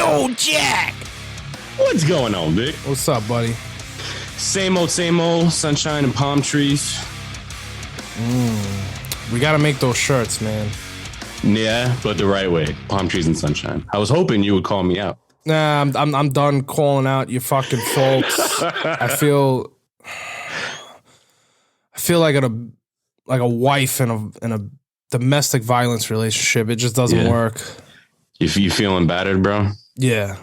Yo, Jack! What's going on, Vic? What's up, buddy? Same old, sunshine and palm trees. We gotta make those shirts, man. Yeah, but the right way. Palm trees and sunshine. I was hoping you would call me out. Nah, I'm done calling out your fucking faults. I feel like a wife in a domestic violence relationship. It just doesn't work. You feeling battered, bro? Yeah.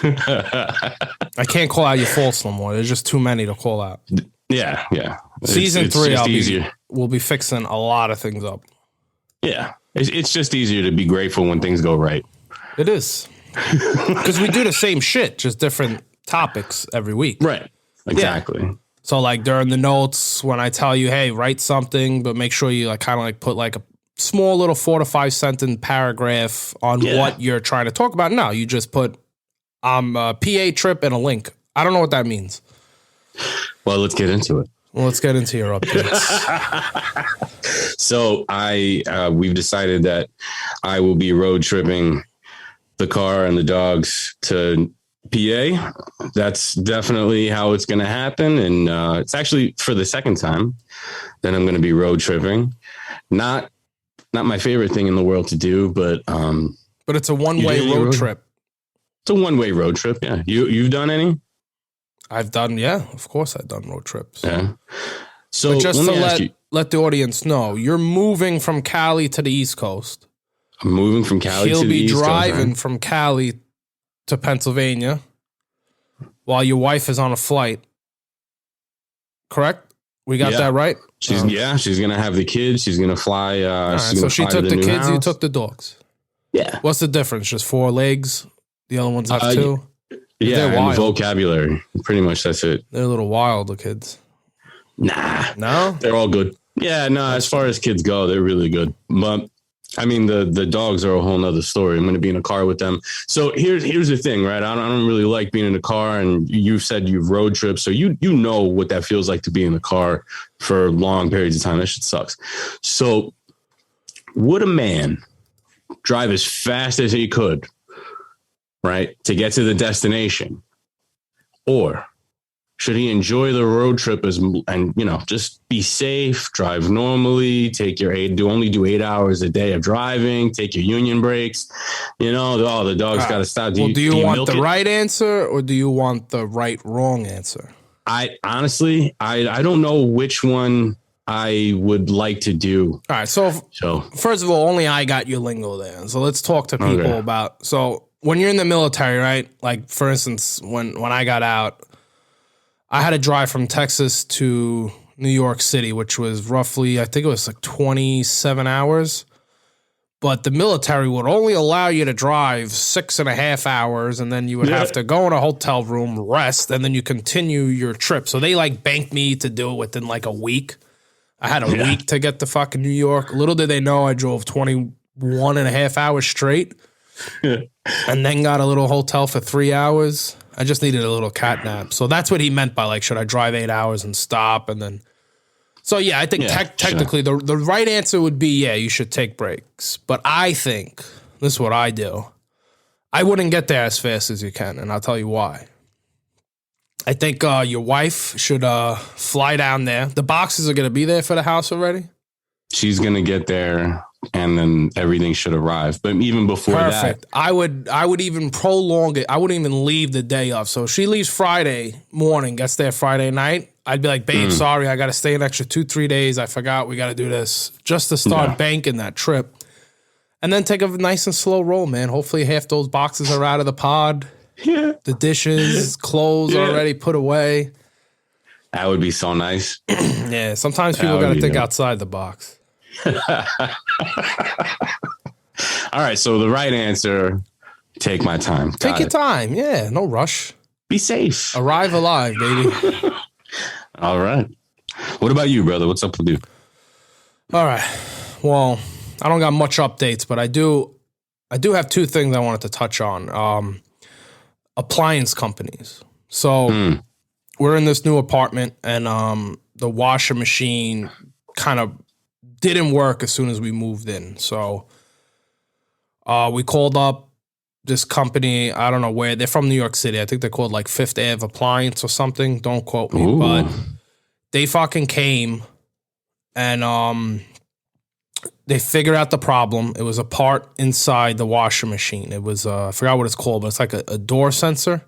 I can't call out your faults no more. There's just too many to call out. Yeah. Season 3, we'll be fixing a lot of things up. Yeah. It's just easier to be grateful when things go right. It is. Because we do the same shit, just different topics every week. Right. Exactly. Yeah. So like during the notes, when I tell you, hey, write something, but make sure you like kind of like put like a small little 4 to 5 sentence paragraph on what you're trying to talk about. No, you just put a PA trip and a link. I don't know what that means. Well, let's get into it. Well, let's get into your updates. So we've decided that I will be road tripping the car and the dogs to PA. That's definitely how it's going to happen. And it's actually for the second time that I'm going to be road tripping. Not my favorite thing in the world to do, but it's a one-way road trip. It's a one-way road trip. Yeah. You've done any? I've done, of course I've done road trips. Yeah. So but just to let the audience know, you're moving from Cali to the East Coast. I'm moving from Cali to the East Coast. He'll be driving from Cali to Pennsylvania while your wife is on a flight. Correct? We got that right? She's going to have the kids. She's going to fly. So she took the kids, you took the dogs. Yeah. What's the difference? Just 4 legs? The other ones have 2? Yeah, and the vocabulary. Pretty much that's it. They're a little wild, the kids. Nah. No? They're all good. Yeah, no, as far as kids go, they're really good. But I mean, the dogs are a whole nother story. I'm going to be in a car with them. So here's the thing, right? I don't really like being in a car, and you've said you've road tripped, so you know what that feels like to be in a car for long periods of time. That shit sucks. So would a man drive as fast as he could, right, to get to the destination, or should he enjoy the road trip and just be safe, drive normally, only do 8 hours a day of driving, take your union breaks, the dog's got to stop. Do you want the right answer or do you want the wrong answer? I honestly, I don't know which one I would like to do. All right. So first of all, only I got your lingo there. So let's talk to people about, so when you're in the military, right? Like for instance, when I got out, I had to drive from Texas to New York City, which was roughly, I think it was like 27 hours. But the military would only allow you to drive 6.5 hours, and then you would have to go in a hotel room, rest, and then you continue your trip. So they like banked me to do it within like a week. I had a week to get to fucking New York. Little did they know I drove 21.5 hours straight and then got a little hotel for 3 hours. I just needed a little cat nap. So that's what he meant by like, should I drive 8 hours and stop? And then, so yeah, I think technically the right answer would be, you should take breaks. But I think, this is what I do. I wouldn't get there as fast as you can. And I'll tell you why. I think your wife should fly down there. The boxes are going to be there for the house already. She's going to get there and then everything should arrive. But even before that, I would even prolong it. I wouldn't even leave the day off. So if she leaves Friday morning, gets there Friday night, I'd be like, babe, sorry, I got to stay an extra 2-3 days. I forgot we got to do this just to start banking that trip. And then take a nice and slow roll, man. Hopefully half those boxes are out of the pod. Yeah. The dishes, clothes already put away. That would be so nice. Yeah, sometimes people got to think outside the box. All right, so the right answer, take my time. Take your time. Yeah, no rush. Be safe. Arrive alive, baby. All right. What about you, brother? What's up with you? All right. Well, I don't got much updates, but I do have 2 things I wanted to touch on. Appliance companies. So we're in this new apartment, and the washer machine kind of didn't work as soon as we moved in. So we called up this company, I don't know where, they're from New York City. I think they're called like Fifth Ave Appliance or something. Don't quote me. Ooh. But they fucking came and they figured out the problem. It was a part inside the washing machine. It was, I forgot what it's called, but it's like a door sensor.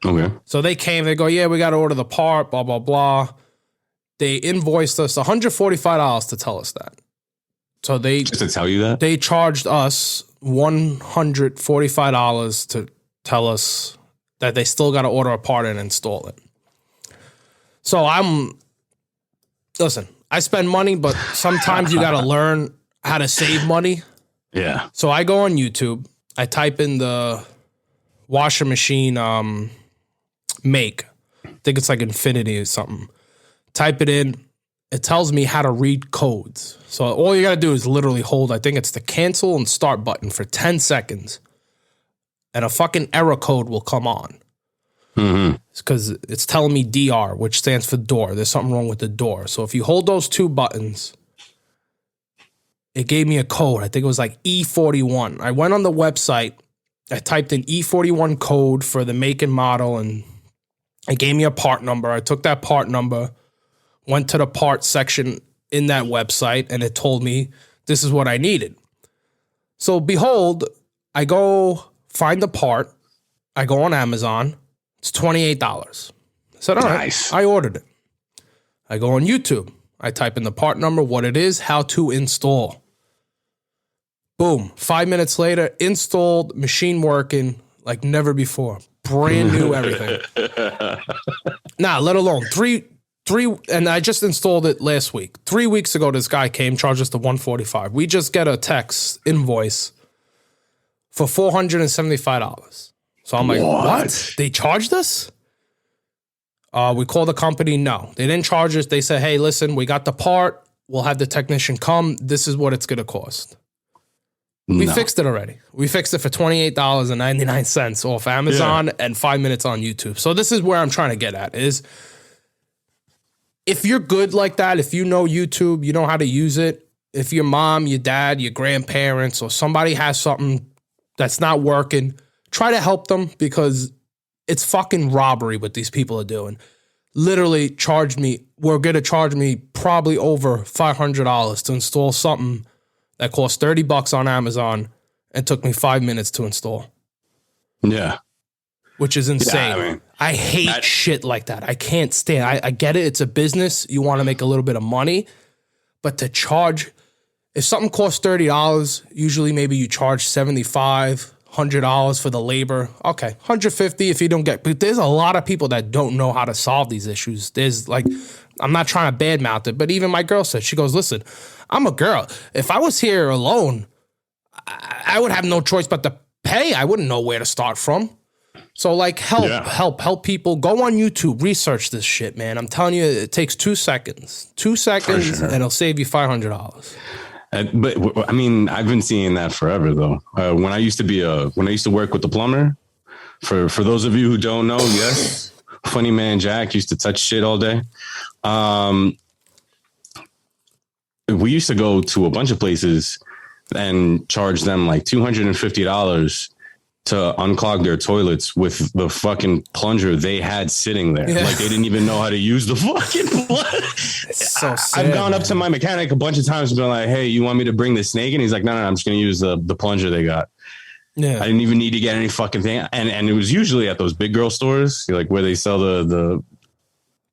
Okay. So they came, they go, yeah, we got to order the part, blah, blah, blah. They invoiced us $145 to tell us that. So they just to tell you that? They charged us $145 to tell us that they still got to order a part and install it. So listen, I spend money, but sometimes you got to learn how to save money. Yeah. So I go on YouTube, I type in the washing machine make. I think it's like Infinity or something. Type it in. It tells me how to read codes. So all you got to do is literally hold, I think it's the cancel and start button for 10 seconds. And a fucking error code will come on. Mm-hmm. It's because it's telling me DR, which stands for door. There's something wrong with the door. So if you hold those two buttons, it gave me a code. I think it was like E41. I went on the website. I typed in E41 code for the make and model, and it gave me a part number. I took that part number, went to the part section in that website, and it told me this is what I needed. So behold, I go find the part. I go on Amazon. It's $28. I said, all right, I ordered it. I go on YouTube. I type in the part number, what it is, how to install. Boom. 5 minutes later, installed, machine working like never before. Brand new everything. Nah, let alone three, and I just installed it last week. 3 weeks ago, this guy came, charged us the $145. We just get a text invoice for $475. So I'm like, what? They charged us? We called the company. No, they didn't charge us. They said, hey, listen, we got the part. We'll have the technician come. This is what it's going to cost. We fixed it already. We fixed it for $28.99 off Amazon and 5 minutes on YouTube. So this is where I'm trying to get at is if you're good like that, if you know YouTube, you know how to use it. If your mom, your dad, your grandparents, or somebody has something that's not working, try to help them because it's fucking robbery what these people are doing. Literally we're going to charge me probably over $500 to install something that cost $30 on Amazon and took me 5 minutes to install. Yeah. Which is insane. Yeah, I hate shit like that. I can't stand. I get it. It's a business. You want to make a little bit of money. But to charge, if something costs $30, usually maybe you charge $75, $100 for the labor. Okay, $150 if you don't get. But there's a lot of people that don't know how to solve these issues. There's like, I'm not trying to badmouth it, but even my girl said, she goes, listen, I'm a girl. If I was here alone, I would have no choice but to pay. I wouldn't know where to start from. So like help people. Go on YouTube, research this shit, man. I'm telling you, it takes 2 seconds. 2 seconds and it'll save you $500. But I mean, I've been seeing that forever though. When I used to work with the plumber, for those of you who don't know, yes, Funny Man Jack used to touch shit all day. We used to go to a bunch of places and charge them like $250 to unclog their toilets with the fucking plunger they had sitting there. Yeah. Like they didn't even know how to use the fucking plunger. So sad, I've gone up to my mechanic a bunch of times and been like, hey, you want me to bring the snake? And he's like, no, I'm just going to use the plunger they got. Yeah. I didn't even need to get any fucking thing. And it was usually at those big girl stores, like where they sell the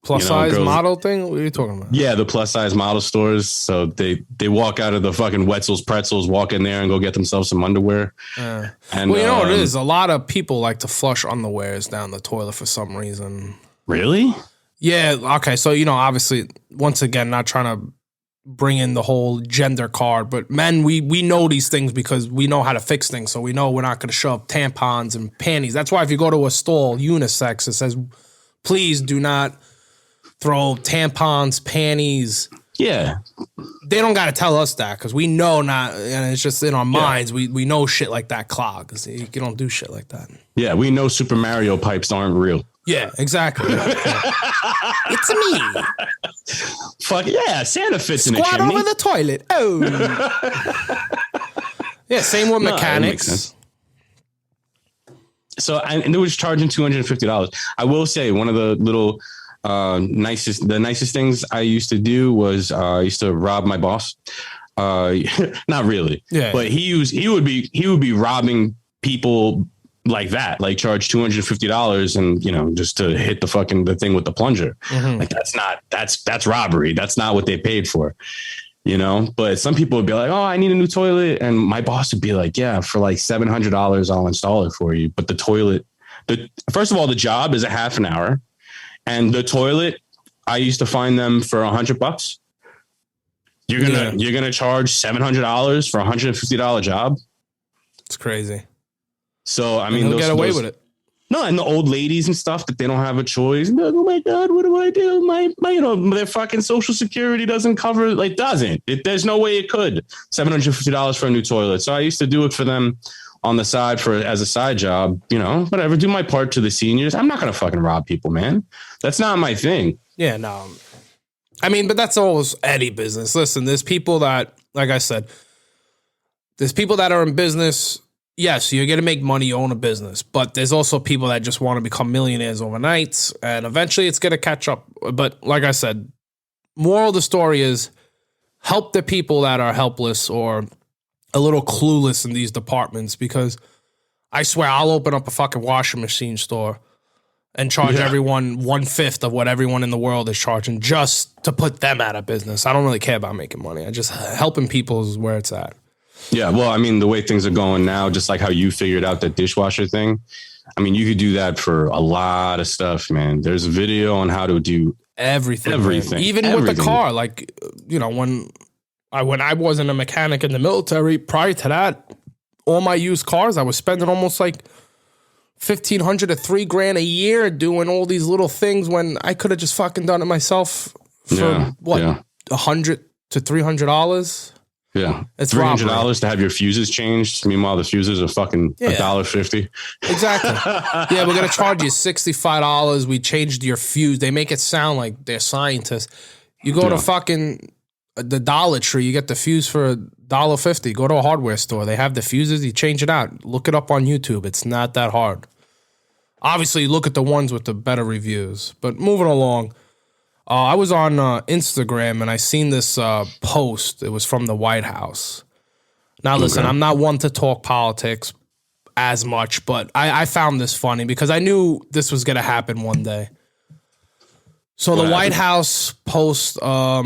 plus size model thing? What are you talking about? Yeah, the plus size model stores. So they walk out of the fucking Wetzel's Pretzels, walk in there and go get themselves some underwear. And well, you know what it is? A lot of people like to flush underwears down the toilet for some reason. Really? Yeah. Okay. So, obviously, once again, not trying to bring in the whole gender card, but men, we know these things because we know how to fix things. So we know we're not going to shove tampons and panties. That's why if you go to a stall, unisex, it says, please do not throw tampons, panties. Yeah. They don't got to tell us that because we know not, and it's just in our minds. We know shit like that clogs. You don't do shit like that. Yeah, we know Super Mario pipes aren't real. Yeah, exactly. It's me. Fuck yeah, Santa fits in a chimney. Squat over the toilet. Oh. Yeah, same with mechanics. So, and it was charging $250. I will say one of the little nicest things I used to do was I used to rob my boss. Not really, but he would be robbing people like that, like charge $250 and just to hit the thing with the plunger. Like that's robbery. That's not what they paid for. But some people would be like, oh, I need a new toilet. And my boss would be like, yeah, for like $700, I'll install it for you. But the toilet, first of all, the job is a half an hour. And the toilet, I used to find them for $100. You're gonna charge $700 for $150 job. It's crazy. So, I mean, they'll get away with it. No, and the old ladies and stuff that they don't have a choice. Like, oh my God, what do I do? My their fucking Social Security doesn't cover. Like, doesn't. There's no way it could. $750 for a new toilet. So I used to do it for them on the side as a side job. Whatever. Do my part to the seniors. I'm not gonna fucking rob people, man. That's not my thing. Yeah, no. I mean, but that's always any business. Listen, there's people that, like I said, there's people that are in business. Yes, you're going to make money, you own a business, but there's also people that just want to become millionaires overnight, and eventually it's going to catch up. But like I said, moral of the story is help the people that are helpless or a little clueless in these departments, because I swear I'll open up a fucking washing machine store and charge everyone 1/5 of what everyone in the world is charging just to put them out of business. I don't really care about making money. I just helping people is where it's at. Yeah, well, I mean, the way things are going now, just like how you figured out that dishwasher thing, I mean, you could do that for a lot of stuff, man. There's a video on how to do everything. Even with the car, like, when I wasn't a mechanic in the military, prior to that, all my used cars, I was spending almost like $1,500 to $3,000 a year doing all these little things when I could have just fucking done it myself for $100 to $300. Yeah, it's $300 to have your fuses changed. Meanwhile, the fuses are fucking $1.50. Exactly. Yeah, we're gonna charge you $65. We changed your fuse. They make it sound like they're scientists. You go to fucking the Dollar Tree, you get the fuse for $1.50. Go to a hardware store. They have the fuses. You change it out. Look it up on YouTube. It's not that hard. Obviously, look at the ones with the better reviews. But moving along. I was on Instagram and I seen this post. It was from the White House. Now, listen, I'm not one to talk politics as much, but I found this funny because I knew this was going to happen one day. So the White House posts a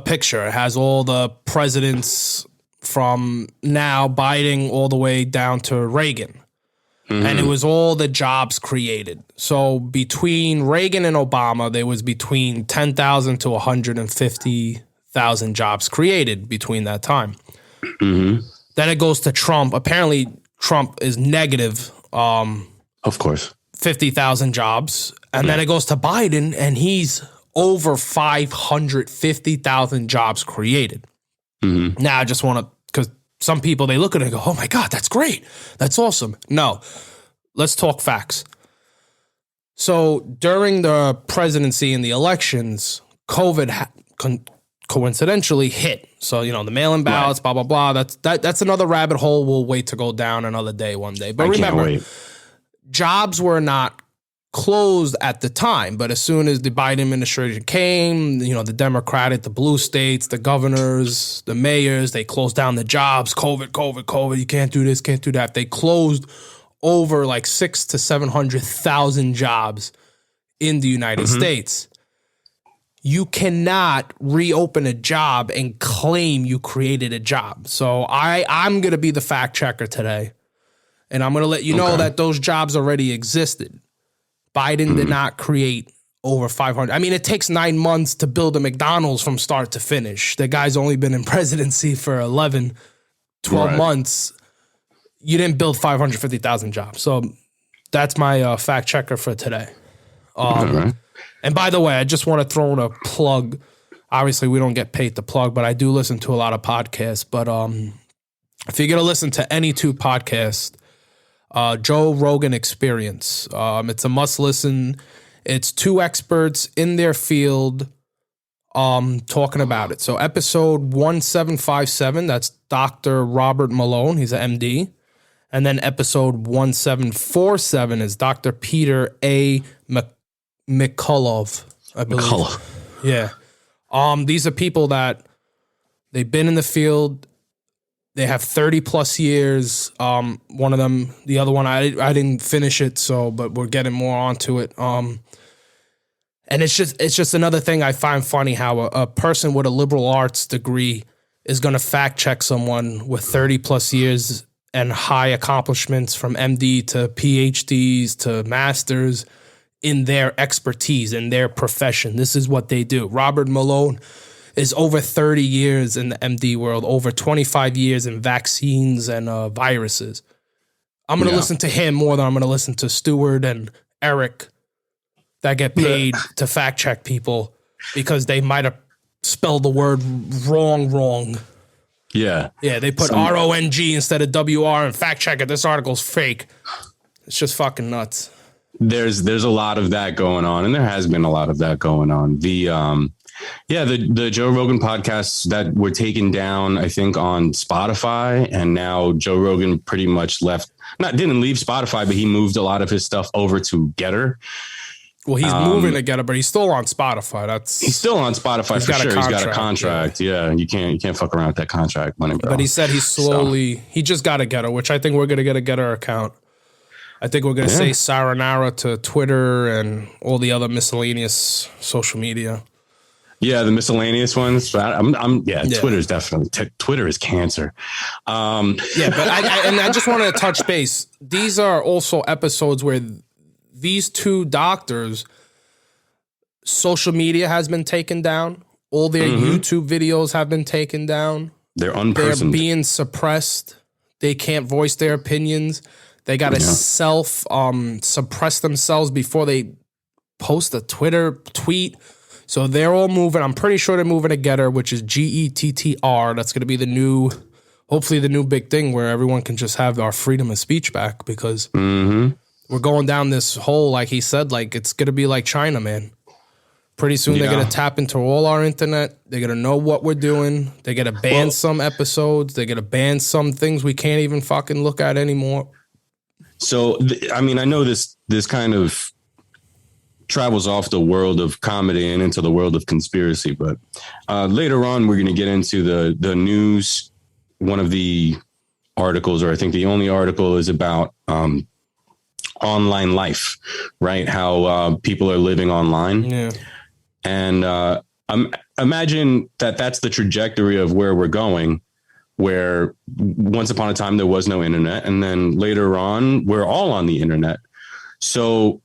picture. It has all the presidents from now, Biden, all the way down to Reagan. And it was all the jobs created. So between Reagan and Obama, there was between 10,000 to 150,000 jobs created between that time. Then it goes to Trump. Apparently, Trump is negative. Of course. 50,000 jobs. And then it goes to Biden, and he's over 550,000 jobs created. Now, I just want to, because some people, they look at it and go, oh my God, that's great. That's awesome. No, let's talk facts. So during the presidency and the elections, COVID coincidentally hit. So, the mail-in ballots, blah, blah, blah. That's another rabbit hole we'll wait to go down another day, one day. But remember, jobs were not closed at the time, but as soon as the Biden administration came, the Democratic, the blue states, the governors, the mayors, they closed down the jobs. COVID. You can't do this, can't do that. They closed over like 600,000 to 700,000 jobs in the United States. You cannot reopen a job and claim you created a job. So I'm going to be the fact checker today, and I'm going to let you know that those jobs already existed. Biden did not create over 500. I mean, it takes 9 months to build a McDonald's from start to finish. The guy's only been in presidency for 11, 12 months. You didn't build 550,000 jobs. So that's my fact checker for today. And by the way, I just want to throw in a plug. Obviously, we don't get paid to plug, but I do listen to a lot of podcasts. But if you're going to listen to any two podcasts, Joe Rogan Experience. It's a must listen. It's two experts in their field talking about it. So episode 1757, that's Dr. Robert Malone. He's an MD. And then episode 1747 is Dr. Peter A. McCullough, I believe. McCullough. Yeah. These are people that they've been in the field. They have 30 plus years. One of them, the other one, I didn't finish it, but we're getting more onto it. And it's just another thing I find funny how a person with a liberal arts degree is going to fact check someone with 30 plus years and high accomplishments from MD to PhDs to masters in their expertise, in their profession. This is what they do. Robert Malone is over 30 years in the MD world, over 25 years in vaccines and viruses. I'm going to listen to him more than I'm going to listen to Stewart and Eric that get paid to fact check people because they might have spelled the word wrong. Yeah. Yeah, they put RONG instead of WR and fact check it. This article's fake. It's just fucking nuts. There's a lot of that going on, and there has been a lot of that going on. The Joe Rogan podcasts that were taken down, I think, on Spotify, and now Joe Rogan pretty much didn't leave Spotify, but he moved a lot of his stuff over to Getter. Well, he's moving to Getter, but he's still on Spotify. He's still on Spotify for sure. He's got a contract. Yeah, you can't fuck around with that contract money, bro. But he said he just got a Getter, which I think we're gonna get a Getter account. I think we're gonna say Saranara to Twitter and all the other miscellaneous social media. Yeah, the miscellaneous ones. Twitter's definitely Twitter is cancer. But I just wanted to touch base. These are also episodes where these two doctors, social media has been taken down. All their YouTube videos have been taken down. They're unpersoned. They're being suppressed. They can't voice their opinions. They got to suppress themselves before they post a Twitter tweet. So they're all moving. I'm pretty sure they're moving to Getter, which is GETTR. That's going to be hopefully the new big thing where everyone can just have our freedom of speech back because we're going down this hole, like he said, like it's going to be like China, man. Pretty soon they're going to tap into all our internet. They're going to know what we're doing. They're going to ban some episodes. They're going to ban some things we can't even fucking look at anymore. So, I know this kind of travels off the world of comedy and into the world of conspiracy, but later on we're going to get into the news. One of the articles, or I think the only article, is about online life, right? How people are living online. Yeah. And imagine that's the trajectory of where we're going, where once upon a time there was no internet, and then later on we're all on the internet. So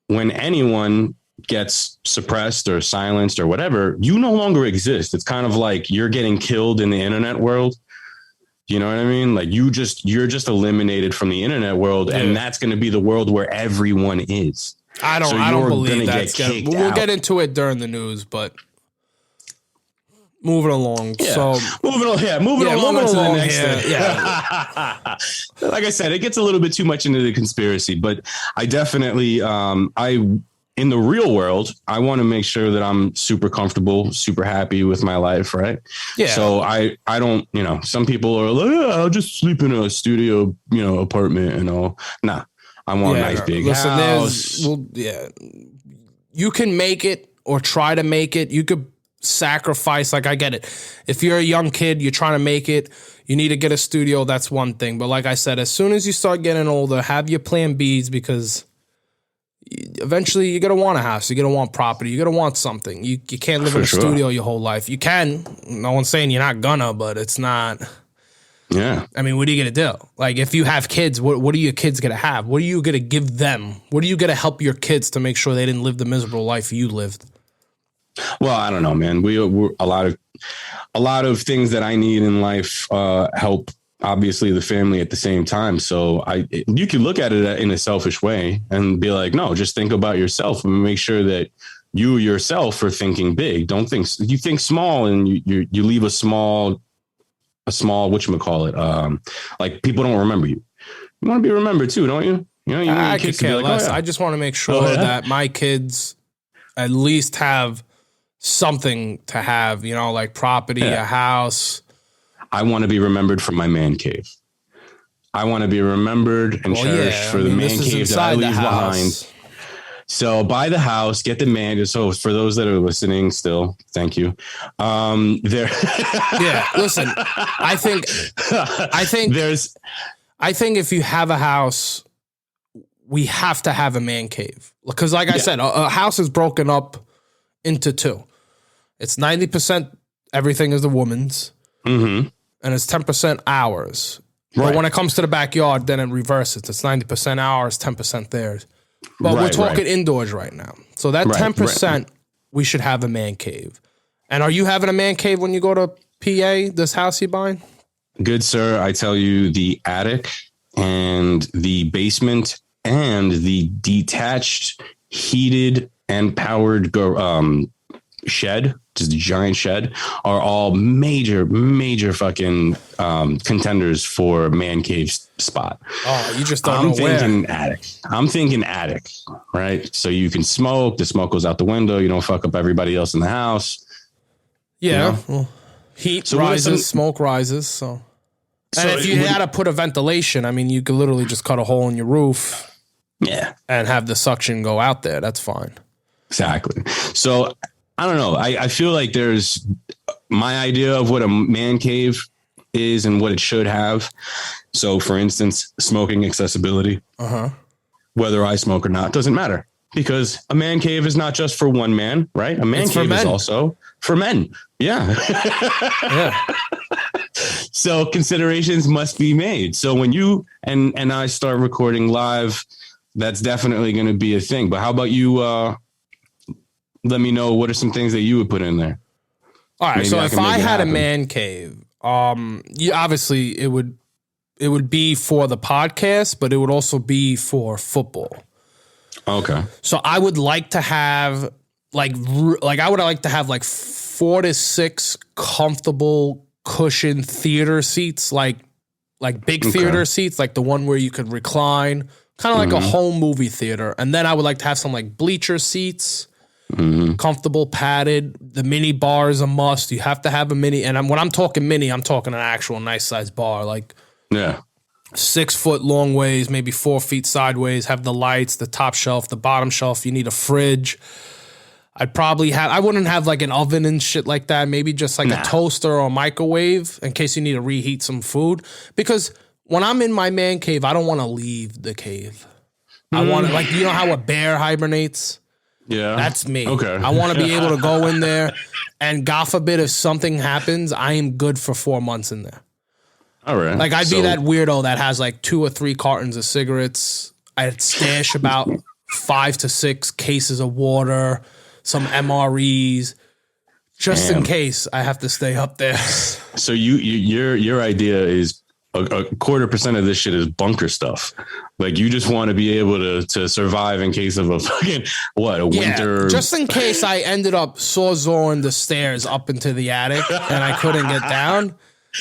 when anyone gets suppressed or silenced or whatever, you no longer exist. It's kind of like you're getting killed in the internet world. You know what I mean? Like you're just eliminated from the internet world, and that's going to be the world where everyone is. I don't believe that's we'll get into it during the news, but moving along. Yeah. So moving along to the next thing. Yeah. Like I said, it gets a little bit too much into the conspiracy, but I definitely, in the real world, I want to make sure that I'm super comfortable, super happy with my life. Right. Yeah. So I don't, some people are like, I'll just sleep in a studio, apartment and all. Nah, I want a nice big house. You can make it or try to make it. You could sacrifice. Like, I get it. If you're a young kid, you're trying to make it, you need to get a studio. That's one thing. But like I said, as soon as you start getting older, have your plan Bs, because eventually you're going to want a house. You're going to want property. You're going to want something. You can't live in a studio your whole life. You can. No one's saying you're not gonna, but it's not. Yeah. I mean, what are you going to do? Like, if you have kids, what are your kids going to have? What are you going to give them? What are you going to help your kids to make sure they didn't live the miserable life you lived? Well, I don't know, man. We're a lot of things that I need in life help, obviously, the family at the same time. So you could look at it in a selfish way and be like, no, just think about yourself and make sure that you yourself are thinking big. You think small, and you leave a small whatchamacallit, like people don't remember you. You want to be remembered too, don't you? I could care less. I just want to make sure that my kids at least have something to have, like property, a house. I want to be remembered for my man cave. I want to be remembered and cherished for the man cave that I leave behind. So buy the house, get the man. So for those that are listening still, thank you. There. Yeah. Listen, I think if you have a house, we have to have a man cave. Because like I said, a house is broken up into two. It's 90% everything is the woman's. Mm-hmm. And it's 10% ours. Right. But when it comes to the backyard, then it reverses. It's 90% ours, 10% theirs. But we're talking indoors right now. So that 10%, we should have a man cave. And are you having a man cave when you go to PA, this house you're buying? Good, sir. I tell you, the attic and the basement and the detached, heated, and powered shed, just a giant shed, are all major fucking contenders for man cave spot. Oh, you just don't know where. I'm thinking attic, right? So you can smoke. The smoke goes out the window. You don't fuck up everybody else in the house. Yeah. You know? Well, heat rises, smoke rises. So if you had to put a ventilation, I mean, you could literally just cut a hole in your roof. Yeah. And have the suction go out there. That's fine. Exactly. So I don't know. I feel like there's my idea of what a man cave is and what it should have. So, for instance, smoking accessibility. Whether I smoke or not doesn't matter, because a man cave is not just for one man, right? A man cave is also for men. Yeah. Yeah. So considerations must be made. So when you and I start recording live, that's definitely going to be a thing. But how about you? Let me know, what are some things that you would put in there? All right. Maybe so if I had a man cave, obviously it would be for the podcast, but it would also be for football. Okay. So I would like to have like 4 to 6 comfortable cushion theater seats, like big theater seats, like the one where you could recline, kind of like a home movie theater. And then I would like to have some like bleacher seats. Comfortable, padded. The mini bar is a must. You have to have a mini. And when I'm talking mini, I'm talking an actual nice size bar, like 6 foot long ways, maybe 4 feet sideways. Have the lights, the top shelf, the bottom shelf. You need a fridge. I wouldn't have like an oven and shit like that. Maybe just like a toaster or a microwave in case you need to reheat some food. Because when I'm in my man cave, I don't want to leave the cave. I want to, like, you know how a bear hibernates? Yeah. That's me. Okay. I want to be able to go in there, and God forbid if something happens, I am good for 4 months in there. All right. Like, I'd be that weirdo that has like 2 or 3 cartons of cigarettes. I'd stash about 5 to 6 cases of water, some MREs, just in case I have to stay up there. So your idea is a 25% of this shit is bunker stuff. Like, you just want to be able to survive in case of a fucking winter. Just in case I ended up sawzawing the stairs up into the attic and I couldn't get down.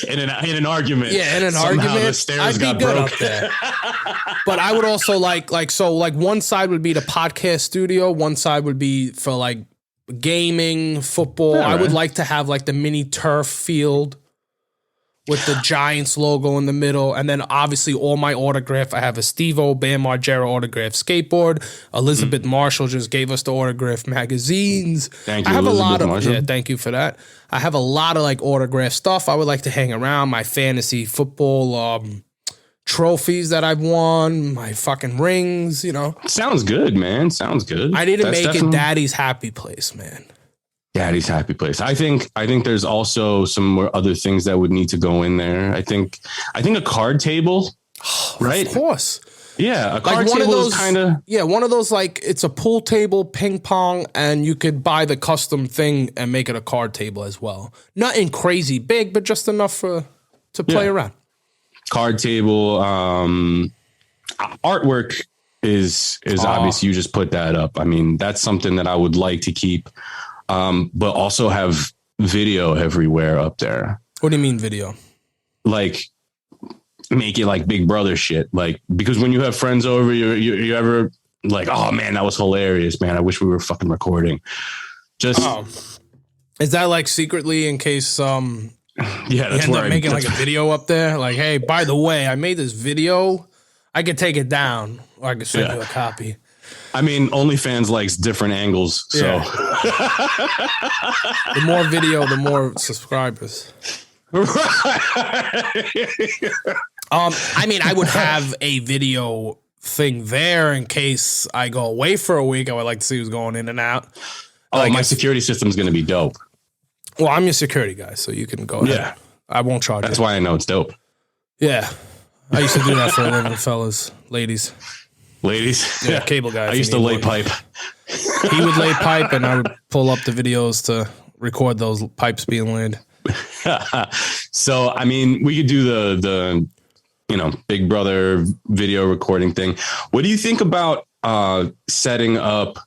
In an argument. Yeah, in an argument. The stairs I'd be good up there. But I would also like one side would be the podcast studio, one side would be for like gaming, football. I would like to have like the mini turf field with the Giants logo in the middle. And then obviously all my autograph. I have a Steve-O, Bam Margera autograph skateboard. Elizabeth Marshall just gave us the autograph magazines. Thank you, I have Elizabeth Marshall. Yeah, thank you for that. I have a lot of like autograph stuff. I would like to hang around, my fantasy football trophies that I've won, my fucking rings, you know. Sounds good, man. Sounds good. I need to make it daddy's happy place, man. Daddy's happy place. I think there's also some more other things that would need to go in there. I think a card table, right? Of course. Yeah, a card table is kind of... Yeah, one of those, like, it's a pool table, ping pong, and you could buy the custom thing and make it a card table as well. Nothing crazy big, but just enough to play around. Card table, artwork is obvious. You just put that up. I mean, that's something that I would like to keep. But also have video everywhere up there. What do you mean video? Like, make it like Big Brother shit. Like, because when you have friends over, you ever like, oh man, that was hilarious, man. I wish we were fucking recording. Just is that like secretly in case Yeah, that's you end where up making like a video up there. Like, hey, by the way, I made this video. I could take it down, or I could send you a copy. I mean, OnlyFans likes different angles, so the more video, the more subscribers. I mean, I would have a video thing there in case I go away for a week. I would like to see who's going in and out. My security system's going to be dope. Well, I'm your security guy, so you can go ahead. Yeah. I won't charge That's why I know it's dope. Yeah. I used to do that for a living, fellas. Ladies. Yeah, cable guy. I used to lay pipe. He would lay pipe, and I would pull up the videos to record those pipes being laid. So, I mean, we could do the Big Brother video recording thing. What do you think about setting up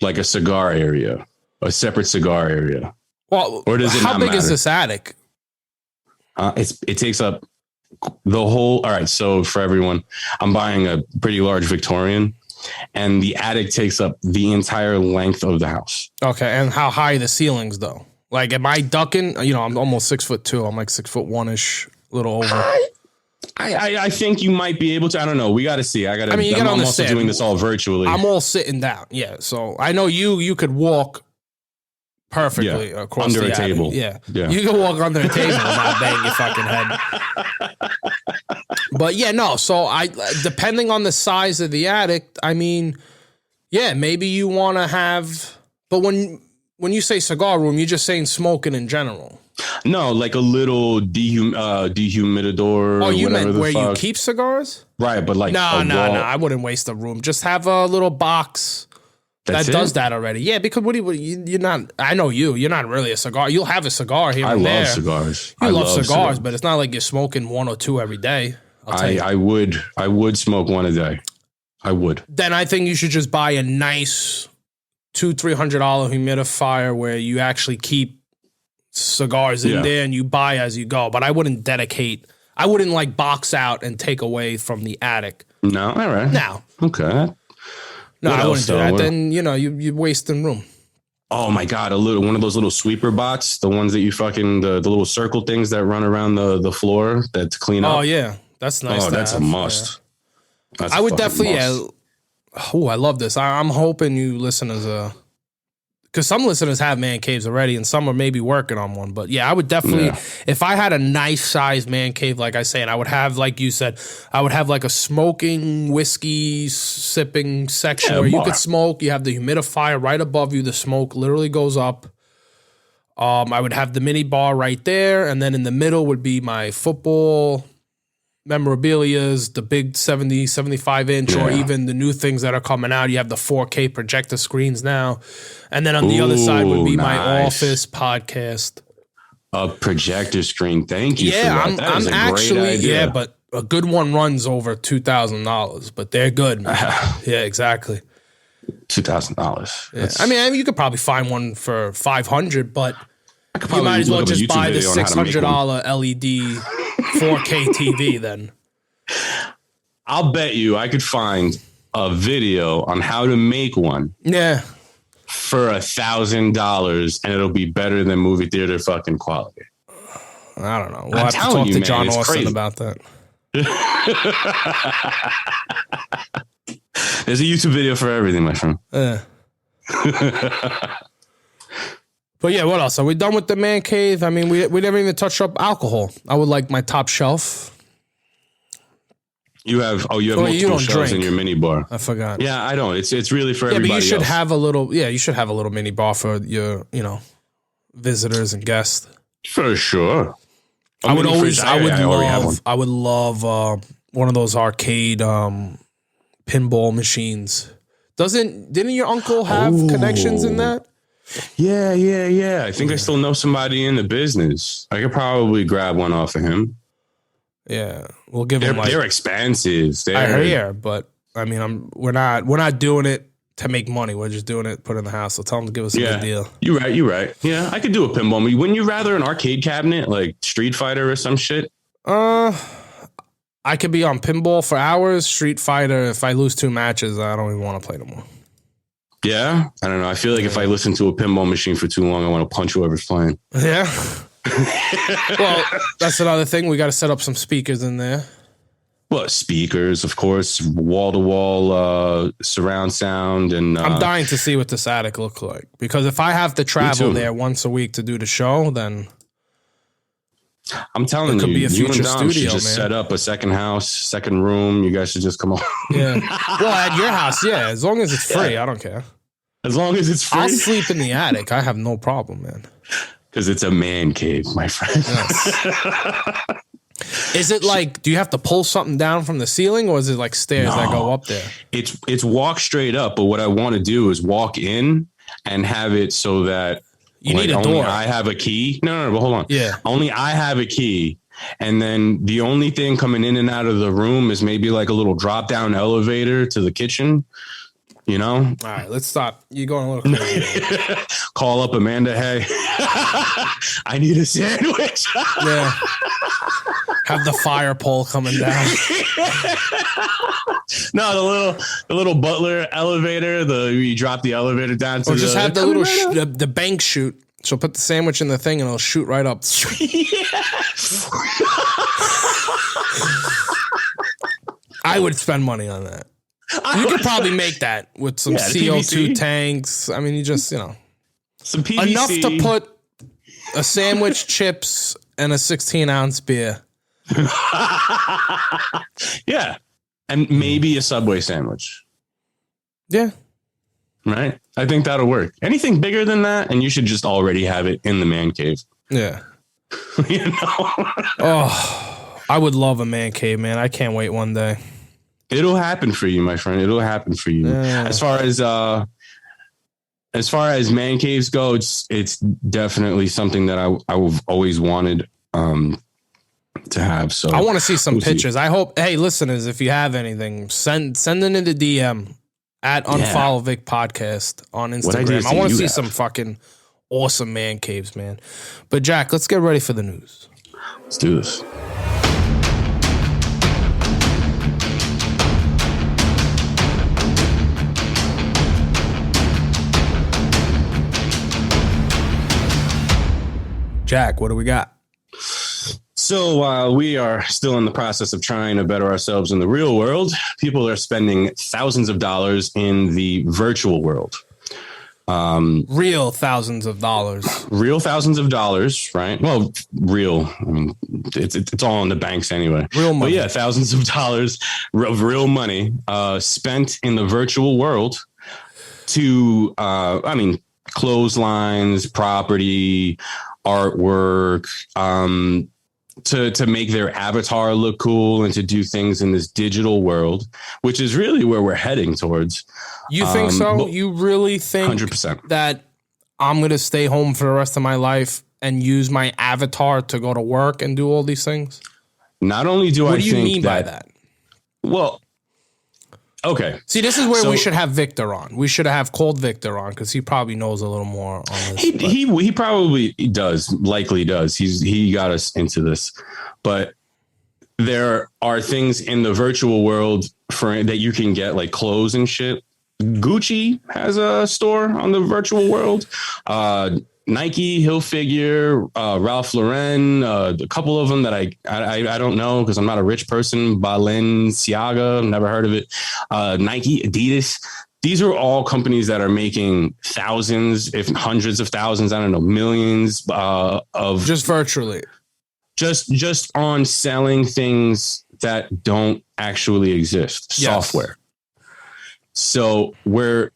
like a cigar area, a separate cigar area? Well, or does it how big matter? Is this attic? It takes up the whole. All right. So for everyone, I'm buying a pretty large Victorian, and the attic takes up the entire length of the house. Okay. And how high are the ceilings though? Like, am I ducking? I'm almost 6'2". I'm like 6'1"-ish, a little over. I think you might be able to. I don't know. We got to see. I mean, you got to understand. I'm also doing this all virtually. I'm all sitting down. Yeah. So I know you could walk perfectly across under the a table. Yeah. You can walk under a table and not bang your fucking head. But yeah, no. So depending on the size of the attic, I mean, yeah, maybe you want to have. But when you say cigar room, you're just saying smoking in general. No, like a little dehumidor. Oh, you meant where you keep cigars? Right, but like no. I wouldn't waste a room. Just have a little box that does that already. Yeah, because you're not. I know you. You're not really a cigar. You'll have a cigar here and there. I love cigars. You love cigars, but it's not like you're smoking one or two every day. I would smoke one a day. I would. Then I think you should just buy a nice $200-$300 humidifier where you actually keep cigars in there and you buy as you go. But I wouldn't like box out and take away from the attic. No, all right. No. Okay. No, I wouldn't do that. Then, you're wasting room. Oh my God. One of those little sweeper bots, the ones that you fucking, the little circle things that run around the floor that clean up. Oh yeah. That's nice. Oh, that's a must. Yeah. I would definitely, I love this. I'm hoping you listeners, because some listeners have man caves already and some are maybe working on one. But yeah, I would definitely, if I had a nice sized man cave, like I say, and I would have, like you said, I would have like a smoking, whiskey sipping section where you could smoke. You have the humidifier right above you. The smoke literally goes up. I would have the mini bar right there. And then in the middle would be my football memorabilias, the big 70, 75 inch, or even the new things that are coming out. You have the 4K projector screens now. And then on the other side would be my office podcast. A projector screen. Thank you for that. That is a great idea. Yeah, but a good one runs over $2,000, but they're good, man. Yeah, exactly. $2,000. Yeah. I mean, you could probably find one for $500, but you might as well just buy the $600 LED 4K TV then. I'll bet you I could find a video on how to make one. Yeah. For $1,000 and it'll be better than movie theater fucking quality. I don't know. We'll have to talk to John Austin about that. There's a YouTube video for everything, my friend. But yeah, what else? Are we done with the man cave? I mean, we never even touched up alcohol. I would like my top shelf. You have multiple shelves in your mini bar. I forgot. Yeah, I don't. It's really for everybody. But you should else. have a little. Yeah, you should have a little mini bar for your visitors and guests. For sure. I would love one of those arcade pinball machines. Didn't your uncle have connections in that? Yeah. I think I still know somebody in the business. I could probably grab one off of him. Yeah, we'll give them. They're expensive. I hear, but I mean, we're not doing it to make money. We're just doing it, put it in the house. So tell them to give us a good deal. You're right. Yeah, I could do a pinball. Wouldn't you rather an arcade cabinet like Street Fighter or some shit? I could be on pinball for hours. Street Fighter. If I lose 2 matches, I don't even want to play no more. Yeah, I don't know. I feel like if I listen to a pinball machine for too long, I want to punch whoever's playing. Yeah. Well, that's another thing. We got to set up some speakers in there. Well, speakers, of course, wall-to-wall surround sound. And I'm dying to see what this attic looks like. Because if I have to travel there once a week to do the show, then... I'm telling you, could be a you future and Dom studio, should just set up a second house, second room. You guys should just come on. Yeah. Well, at your house, yeah. As long as it's free, I don't care. As long as it's free. I'll sleep in the attic. I have no problem, man. Because it's a man cave, my friend. Yes. Is it like, do you have to pull something down from the ceiling, or is it like stairs that go up there? It's walk straight up, but what I want to do is walk in and have it so that you need a only door. I have a key. No, but hold on. Yeah. Only I have a key. And then the only thing coming in and out of the room is maybe like a little drop down elevator to the kitchen. You know? All right, let's stop. You're going a little crazy. Call up Amanda. Hey, I need a sandwich. Yeah. Have the fire pole coming down. No, the little butler elevator. You drop the elevator down to. Or just have the little the bank chute. So put the sandwich in the thing and it'll shoot right up. I would spend money on that. You could probably make that with some CO2 tanks. I mean, you just, some PVC. Enough to put a sandwich, chips, and a 16-ounce beer. Yeah. And maybe a Subway sandwich. Yeah. Right? I think that'll work. Anything bigger than that, and you should just already have it in the man cave. Yeah. Oh, I would love a man cave, man. I can't wait one day. It'll happen for you, my friend. It'll happen for you. Yeah. As far as man caves go, it's definitely something that I've always wanted to have. So I want to see some pictures. I hope. Hey, listeners, if you have anything, send it in the DM at UnFollowVic Podcast on Instagram. I want to see some fucking awesome man caves, man. But Jack, let's get ready for the news. Let's do this. Jack, what do we got? So while we are still in the process of trying to better ourselves in the real world, people are spending thousands of dollars in the virtual world. Real thousands of dollars. Real thousands of dollars, right? Well, real. I mean, it's all in the banks anyway. Real money. But yeah, thousands of dollars of real money spent in the virtual world to, clotheslines, property, artwork, to make their avatar look cool and to do things in this digital world, which is really where we're heading towards. You think so? You really think 100% that I'm going to stay home for the rest of my life and use my avatar to go to work and do all these things? Not only do I think what do you mean by that? Well, okay. See, this is where we should have Victor on. We should have called Victor on because he probably knows a little more on this. He probably does, likely does. He got us into this, but there are things in the virtual world that you can get, like clothes and shit. Gucci has a store on the virtual world. Nike, Hilfiger, Ralph Lauren, a couple of them that I don't know because I'm not a rich person. Balenciaga, never heard of it. Nike, Adidas. These are all companies that are making thousands, if hundreds of thousands, I don't know, millions of just virtually, just on selling things that don't actually exist, software. So where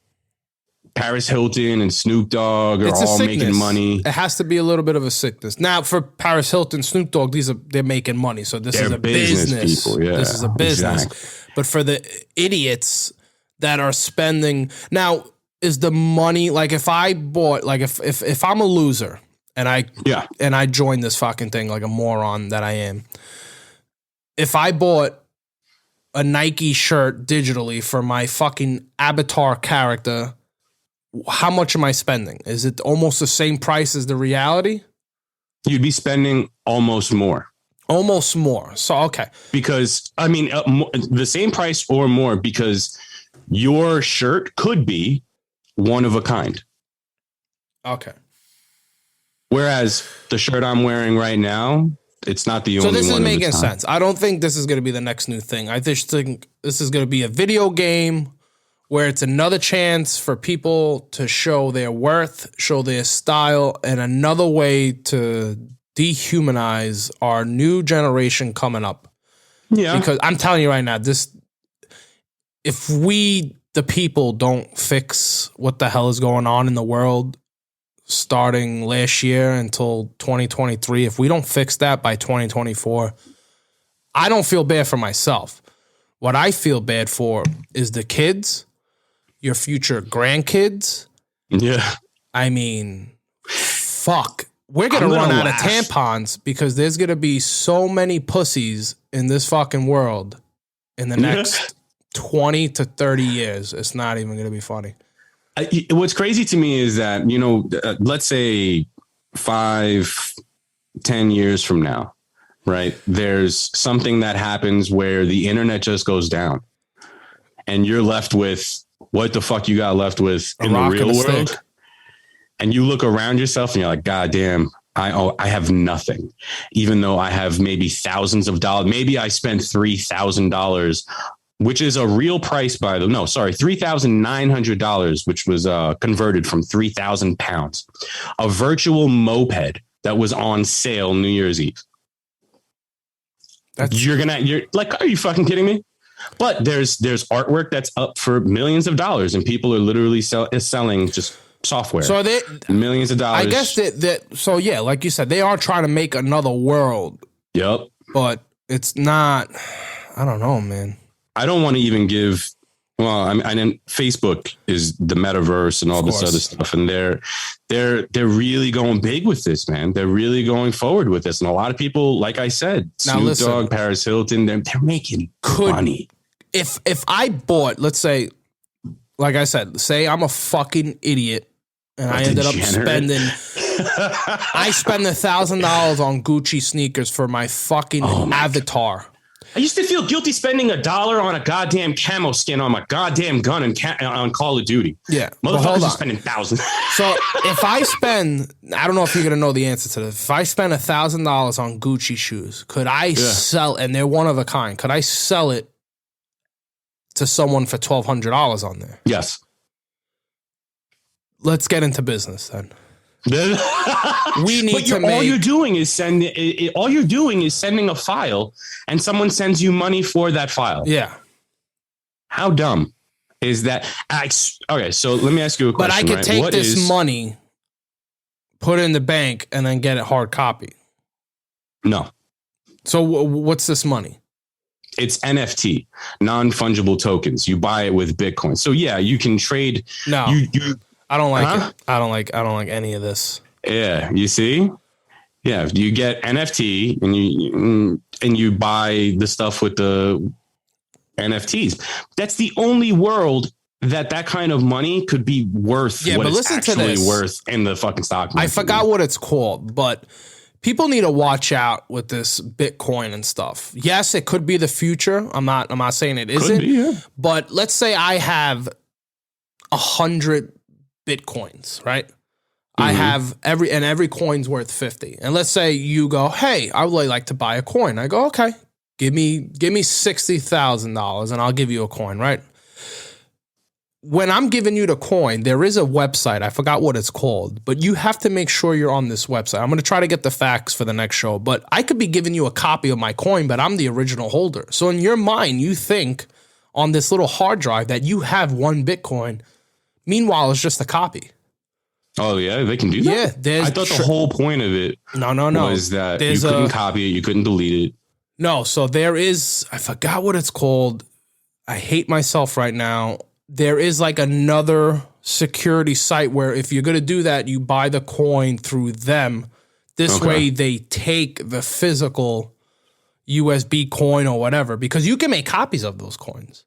Paris Hilton and Snoop Dogg are all making money. It has to be a little bit of a sickness. Now, for Paris Hilton, Snoop Dogg, they're making money. So this is a business. People, yeah, this is a business. Exactly. But for the idiots that are spending now, is the money like if I bought like if I'm a loser and I join this fucking thing like a moron that I am, if I bought a Nike shirt digitally for my fucking avatar character, how much am I spending? Is it almost the same price as the reality? You'd be spending almost more. Almost more. So, okay. Because, the same price or more because your shirt could be one of a kind. Okay. Whereas the shirt I'm wearing right now, it's not the only one. So this is making sense. I don't think this is going to be the next new thing. I just think this is going to be a video game where it's another chance for people to show their worth, show their style, and another way to dehumanize our new generation coming up. Yeah. Because I'm telling you right now, if we, the people, don't fix what the hell is going on in the world starting last year until 2023, if we don't fix that by 2024, I don't feel bad for myself. What I feel bad for is the kids, your future grandkids. Yeah. I mean, fuck. We're going to run out of tampons because there's going to be so many pussies in this fucking world in the next 20 to 30 years. It's not even going to be funny. What's crazy to me is that, let's say 5-10 years from now, right? There's something that happens where the internet just goes down and you're left with what the fuck you got left with in the real world. And you look around yourself and you're like, God damn, I have nothing, even though I have maybe thousands of dollars. Maybe I spent $3,000, which is a real price $3,900, which was converted from 3,000 pounds, a virtual moped that was on sale New Year's Eve. You're like, are you fucking kidding me? But there's artwork that's up for millions of dollars and people are literally selling just software. So they millions of dollars. I guess so yeah, like you said, they are trying to make another world. Yep. But it's not, I don't know, man. I don't want to even give, Facebook is the metaverse and all this other stuff. And they're really going big with this, man. They're really going forward with this. And a lot of people, like I said, Snoop Dogg, Paris Hilton, they're making money. If I bought, let's say, like I said, say I'm a fucking idiot and I ended up spending, I spend $1,000 on Gucci sneakers for my fucking avatar. God. I used to feel guilty spending $1 on a goddamn camo skin on my goddamn gun on Call of Duty. Yeah. Motherfuckers are spending thousands. So if I spend, I don't know if you're going to know the answer to this. If I spend $1,000 on Gucci shoes, could I sell, and they're one of a kind, could I sell it to someone for $1,200 on there? Yes. Let's get into business then. We need to make. All you're doing is sending a file, and someone sends you money for that file. Yeah. How dumb is that? Okay, so let me ask you a question. But I could take this money, put it in the bank, and then get it hard copy. No. So what's this money? It's NFT, non-fungible tokens. You buy it with Bitcoin. So yeah, you can trade. No. I don't like it. I don't like any of this. Yeah, you see? Yeah, you get NFT and you buy the stuff with the NFTs. That's the only world that kind of money could be worth what it's actually worth in the fucking stock market. I forgot what it's called, but people need to watch out with this Bitcoin and stuff. Yes, it could be the future. I'm not saying it isn't. Could be, yeah. But let's say I have 100 Bitcoins, right? Mm-hmm. I have every coin's worth 50. And let's say you go, hey, I would like to buy a coin. I go, okay, give me $60,000 and I'll give you a coin, right? When I'm giving you the coin, there is a website. I forgot what it's called, but you have to make sure you're on this website. I'm going to try to get the facts for the next show, but I could be giving you a copy of my coin, but I'm the original holder. So in your mind, you think on this little hard drive that you have one Bitcoin. Meanwhile, it's just a copy. Oh, yeah? They can do that? Yeah. I thought the whole point of it was that you couldn't copy it. You couldn't delete it. No. So there is, I forgot what it's called. I hate myself right now. There is like another security site where if you're going to do that, you buy the coin through them. This way they take the physical USB coin or whatever, because you can make copies of those coins.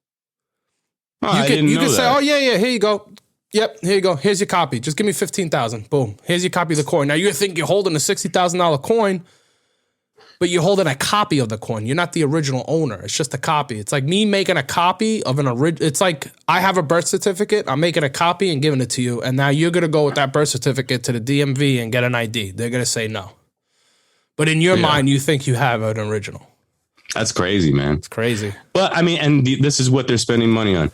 Oh, you can say, oh, yeah, here you go. Yep, here you go. Here's your copy. Just give me $15,000. Boom. Here's your copy of the coin. Now you think you're holding a $60,000 coin. but you're holding a copy of the coin. You're not the original owner. It's just a copy. It's like me making a copy of an original. It's like I have a birth certificate. I'm making a copy and giving it to you. And now you're going to go with that birth certificate to the DMV and get an ID. They're going to say no. But in your mind, you think you have an original. That's crazy, man. It's crazy. But I mean, and this is what they're spending money on.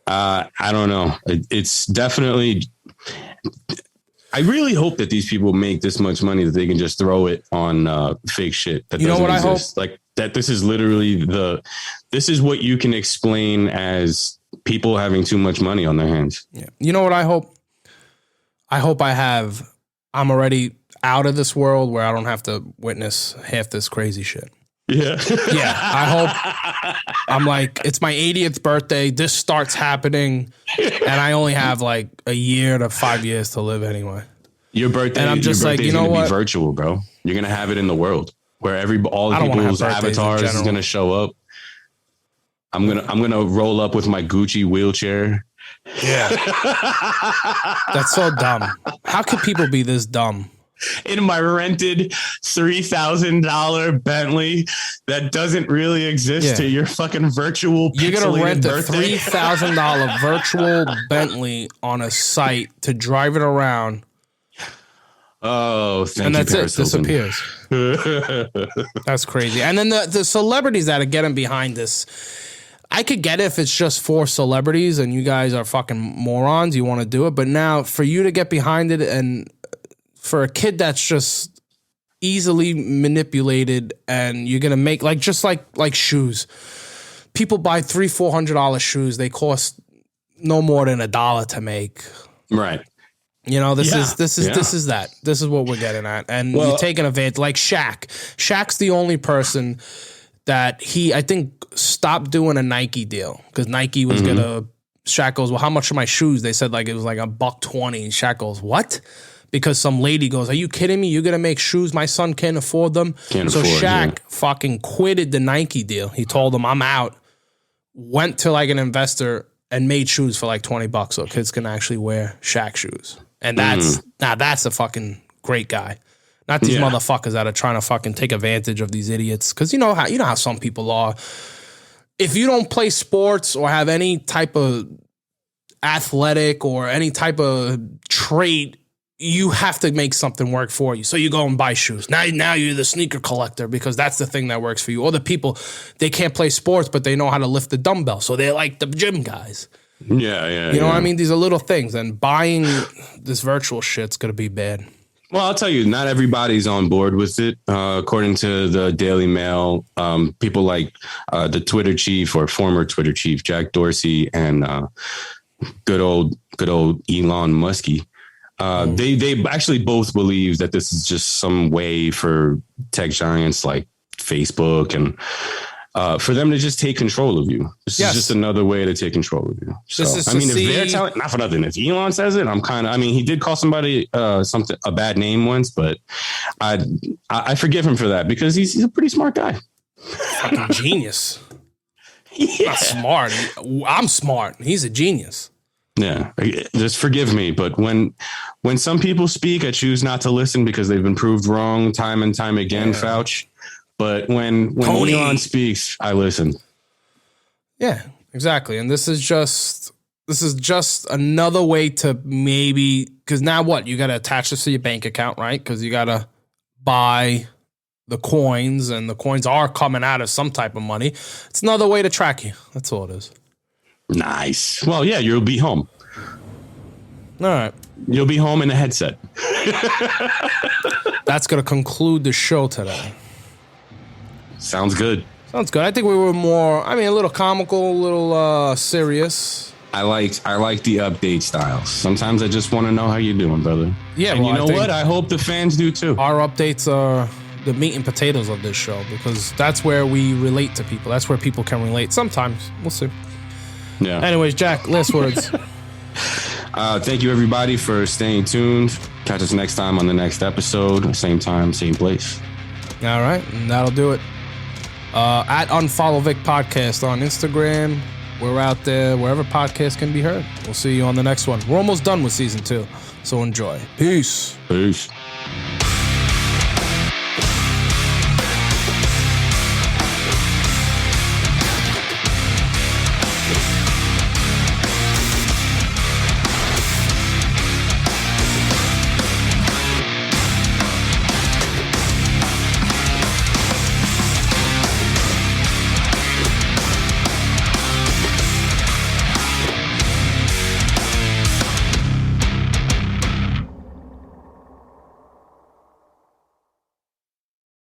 I don't know. It's definitely. I really hope that these people make this much money that they can just throw it on fake shit that doesn't exist. Like that. This is literally this is what you can explain as people having too much money on their hands. Yeah. You know what I hope? I hope I'm already out of this world where I don't have to witness half this crazy shit. Yeah. Yeah. I hope I'm like, it's my 80th birthday. This starts happening and I only have like a year to 5 years to live anyway. Your birthday, and I'm just like, you know what? Be virtual, bro. You're going to have it in the world where all the people's avatars is going to show up. I'm going to roll up with my Gucci wheelchair. Yeah. That's so dumb. How could people be this dumb? In my rented $3,000 Bentley that doesn't really exist to your fucking virtual. You're gonna rent a $3,000 virtual Bentley on a site to drive it around. Oh, thank and you, that's it. Disappears. That's crazy. And then the celebrities that are getting behind this. I could get it if it's just for celebrities and you guys are fucking morons. You want to do it, but now for you to get behind it and for a kid that's just easily manipulated and you're going to make just like shoes. People buy $300-$400 shoes. They cost no more than $1 to make. Right. You know, this is that. This is what we're getting at. And you're taking advantage. Like Shaq. Shaq's the only person that I think stopped doing a Nike deal because Nike was going to, Shaq goes, well, how much are my shoes? They said like it was like $120. Shaq goes, what? Because some lady goes, are you kidding me? You're going to make shoes? My son can't afford them. So Shaq fucking quitted the Nike deal. He told them, I'm out. Went to like an investor and made shoes for like $20 so kids can actually wear Shaq shoes. And that's a fucking great guy. Not these motherfuckers that are trying to fucking take advantage of these idiots. Because you know how some people are. If you don't play sports or have any type of athletic or any type of trait, you have to make something work for you. So you go and buy shoes. Now you're the sneaker collector because that's the thing that works for you. Or the people, they can't play sports, but they know how to lift the dumbbell. So they're like the gym guys. Yeah. You know what I mean? These are little things. And buying this virtual shit's going to be bad. Well, I'll tell you, not everybody's on board with it. According to the Daily Mail, people like the Twitter chief or former Twitter chief, Jack Dorsey, and good old Elon Muskie. They actually both believe that this is just some way for tech giants like Facebook and for them to just take control of you. This is just another way to take control of you. So, if they're telling, not for nothing, if Elon says it, he did call somebody a bad name once, but I forgive him for that because he's a pretty smart guy. Fucking genius. Not smart. I'm smart. He's a genius. Yeah, just forgive me. But when some people speak, I choose not to listen because they've been proved wrong time and time again, Fauci. But when Elon speaks, I listen. Yeah, exactly. And this is just another way to maybe, because now what? You got to attach this to your bank account, right? Because you got to buy the coins and the coins are coming out of some type of money. It's another way to track you. That's all it is. Nice. Well, yeah, you'll be home. All right. You'll be home in a headset. That's going to conclude the show today. Sounds good. Sounds good. I think we were more, a little comical, a little serious. I like the update styles. Sometimes I just want to know how you're doing, brother. Yeah, and you know what? I hope the fans do too. Our updates are the meat and potatoes of this show because that's where we relate to people. That's where people can relate. Sometimes. We'll see. Yeah. Anyways, Jack, last words. Thank you, everybody, for staying tuned. Catch us next time on the next episode. Same time, same place. All right. And that'll do it. At UnFollowVic Podcast on Instagram. We're out there wherever podcasts can be heard. We'll see you on the next one. We're almost done with season 2, so enjoy. Peace. Peace.